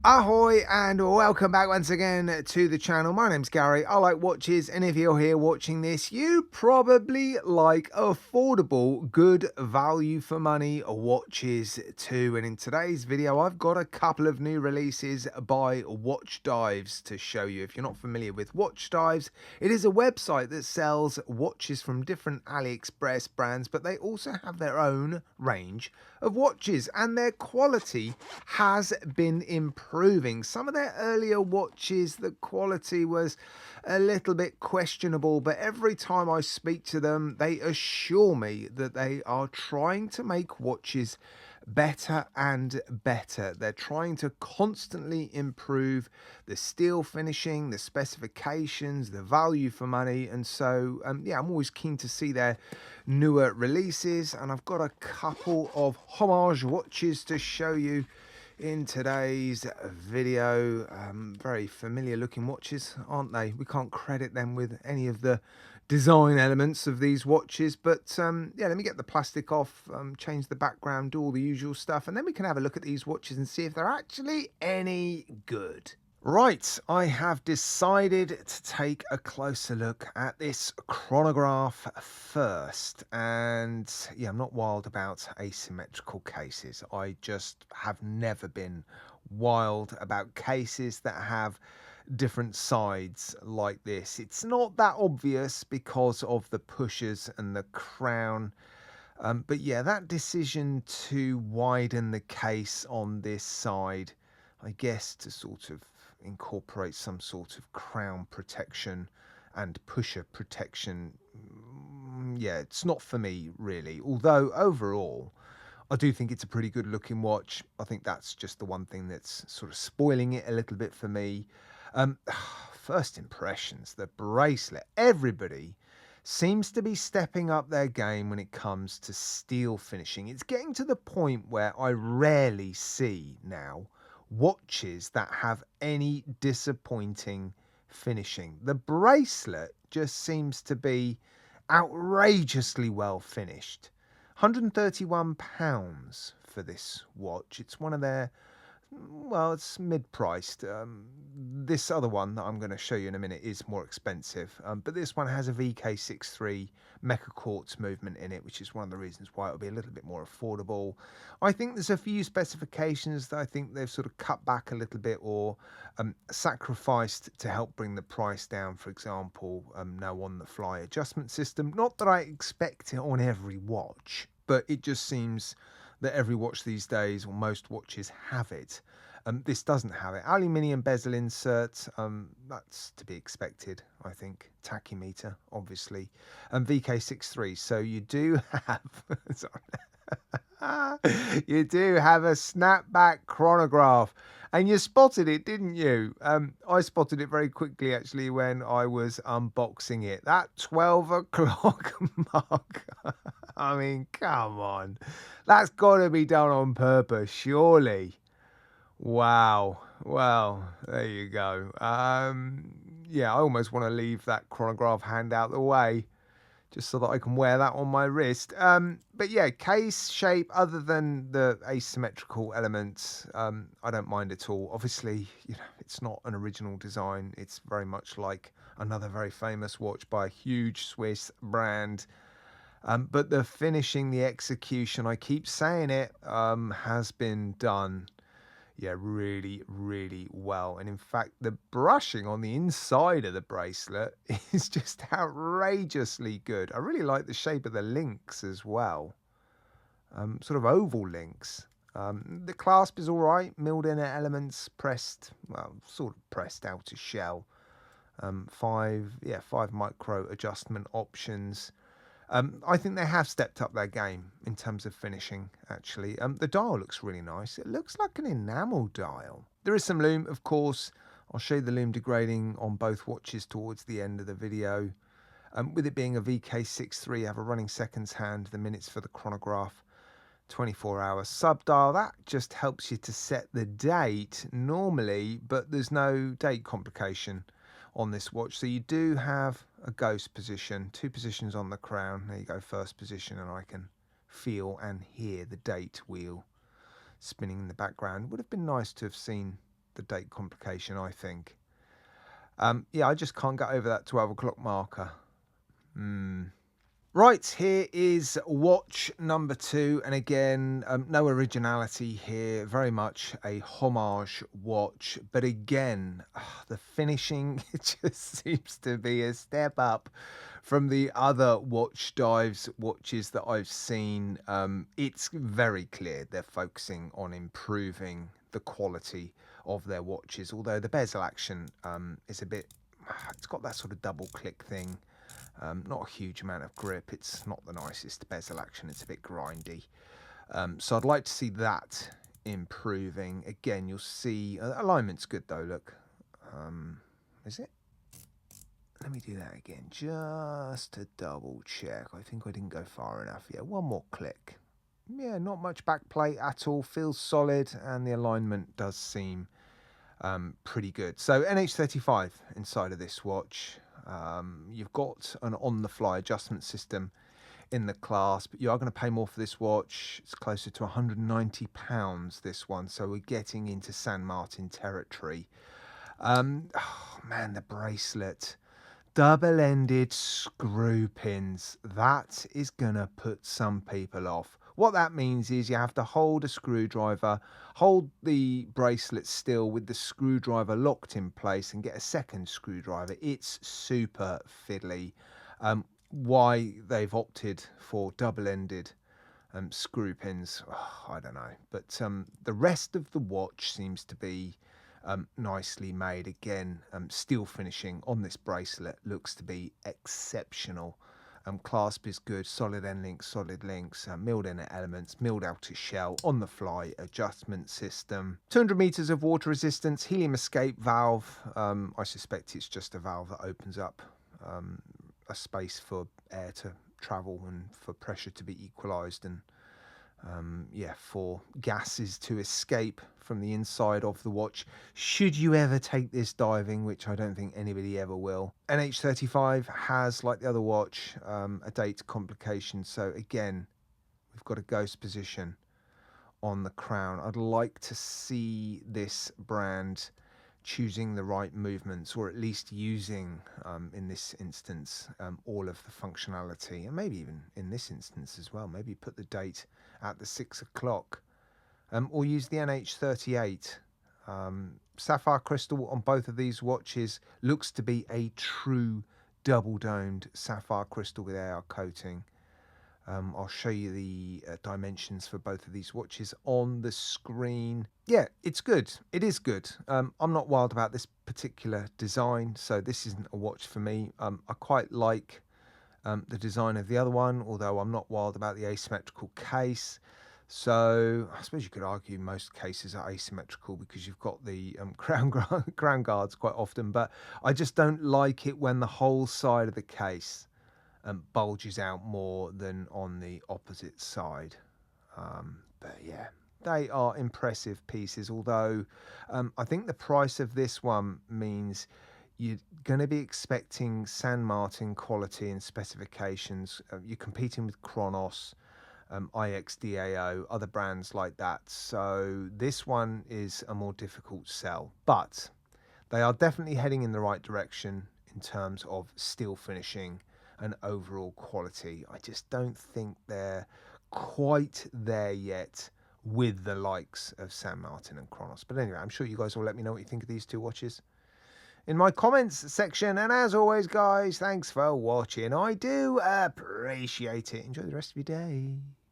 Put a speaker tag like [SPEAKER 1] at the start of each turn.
[SPEAKER 1] Ahoy and welcome back once again to the channel. My name's Gary. I like watches, and if you're here watching this, you probably like affordable, good value for money watches too. And in today's video, I've got a couple of new releases by Watchdives to show you. If you're not familiar with Watchdives, it is a website that sells watches from different AliExpress brands, but they also have their own range of watches, and their quality has been improving. Some of their earlier watches, the quality was a little bit questionable, but every time I speak to them, they assure me that they are trying to make watches better and better. They're trying to constantly improve the steel finishing, the specifications, the value for money, and so yeah, I'm always keen to see their newer releases, and I've got a couple of homage watches to show you in today's video. Very familiar looking watches, aren't they? We can't credit them with any of the design elements of these watches, but yeah, let me get the plastic off, change the background, do all the usual stuff, and then we can have a look at these watches and see if they're actually any good. Right, I have decided to take a closer look at this chronograph first, and yeah, I'm not wild about asymmetrical cases. I just have never been wild about cases that have different sides like this. It's not that obvious because of the pushers and the crown, but yeah, that decision to widen the case on this side, I guess to sort of incorporate some sort of crown protection and pusher protection, yeah, it's not for me really. Although overall, I do think it's a pretty good looking watch. I think that's just the one thing that's sort of spoiling it a little bit for me. Um, First impressions, the bracelet, everybody seems to be stepping up their game when it comes to steel finishing. It's getting to the point where I rarely see now watches that have any disappointing finishing. The bracelet just seems to be outrageously well finished. £131 for this watch. It's one of their, well, it's mid-priced. This other one that I'm going to show you in a minute is more expensive, but this one has a VK63 Mecha Quartz movement in it, which is one of the reasons why it'll be a little bit more affordable. I think there's a few specifications that I think they've sort of cut back a little bit or sacrificed to help bring the price down. For example, no on-the-fly adjustment system. Not that I expect it on every watch, but it just seems that every watch these days, or most watches, have it. This doesn't have it. Aluminium bezel insert, that's to be expected, I think. Tachymeter, obviously. And VK63, so you do have, sorry, you do have a snapback chronograph. And you spotted it, didn't you? I spotted it very quickly, actually, when I was unboxing it. That 12 o'clock mark. I mean, come on. That's got to be done on purpose, surely. Wow. Well, there you go. Yeah, I almost want to leave that chronograph hand out the way just so that I can wear that on my wrist. But yeah, case shape, other than the asymmetrical elements, I don't mind at all. Obviously, you know, it's not an original design. It's very much like another very famous watch by a huge Swiss brand. But the finishing, the execution, I keep saying it, has been done, yeah, really, really well. And in fact, the brushing on the inside of the bracelet is just outrageously good. I really like the shape of the links as well, sort of oval links. The clasp is all right, milled inner elements, pressed, well, sort of pressed outer shell. Five micro adjustment options. I think they have stepped up their game in terms of finishing, actually. The dial looks really nice. It looks like an enamel dial. There is some lume, of course. I'll show you the lume degrading on both watches towards the end of the video. With it being a VK63, I have a running seconds hand, the minutes for the chronograph, 24-hour sub-dial. That just helps you to set the date normally, but there's no date complication on this watch. So you do have a ghost position, 2 positions on the crown. There you go, first position, and I can feel and hear the date wheel spinning in the background. Would have been nice to have seen the date complication, I think. Yeah, I just can't get over that 12 o'clock marker. Right, here is watch number 2, and again, no originality here, very much a homage watch, but again, the finishing just seems to be a step up from the other Watchdives watches that I've seen. It's very clear they're focusing on improving the quality of their watches, although the bezel action is a bit, it's got that sort of double click thing. Not a huge amount of grip. It's not the nicest bezel action. It's a bit grindy. So I'd like to see that improving. Again, you'll see alignment's good though. Look, is it? Let me do that again, just to double check. I think I didn't go far enough. Yeah, one more click. Yeah, not much backplate at all. Feels solid, and the alignment does seem pretty good. So NH35 inside of this watch. You've got an on-the-fly adjustment system in the class, but you are going to pay more for this watch. It's closer to £190, this one, so we're getting into San Martin territory. Oh man, the bracelet. Double-ended screw pins. That is going to put some people off. What that means is you have to hold a screwdriver, hold the bracelet still with the screwdriver locked in place, and get a second screwdriver. It's super fiddly. Why they've opted for double-ended screw pins, I don't know. But the rest of the watch seems to be nicely made. Again, steel finishing on this bracelet looks to be exceptional. Clasp is good, solid end links, solid links, milled inner elements, milled outer shell, on the fly adjustment system, 200 meters of water resistance, helium escape valve. I suspect it's just a valve that opens up a space for air to travel and for pressure to be equalized, and yeah, for gases to escape from the inside of the watch should you ever take this diving, which I don't think anybody ever will. NH35 has, like the other watch, a date complication, so again we've got a ghost position on the crown. I'd like to see this brand choosing the right movements, or at least using, in this instance, all of the functionality, and maybe even in this instance as well, maybe put the date at the 6 o'clock, or use the NH38. Sapphire crystal on both of these watches looks to be a true double domed sapphire crystal with AR coating. I'll show you the dimensions for both of these watches on the screen. Yeah, it's good. It is good. I'm not wild about this particular design, so this isn't a watch for me. I quite like the design of the other one, although I'm not wild about the asymmetrical case. So I suppose you could argue most cases are asymmetrical because you've got the crown guards quite often, but I just don't like it when the whole side of the case bulges out more than on the opposite side. But yeah, they are impressive pieces, although I think the price of this one means you're going to be expecting San Martin quality and specifications. You're competing with Cronos, IXDAO, other brands like that, so this one is a more difficult sell, but they are definitely heading in the right direction in terms of steel finishing and overall quality. I just don't think they're quite there yet with the likes of San Martin and Cronos. But anyway, I'm sure you guys will let me know what you think of these two watches in my comments section. And as always, guys, thanks for watching. I do appreciate it. Enjoy the rest of your day.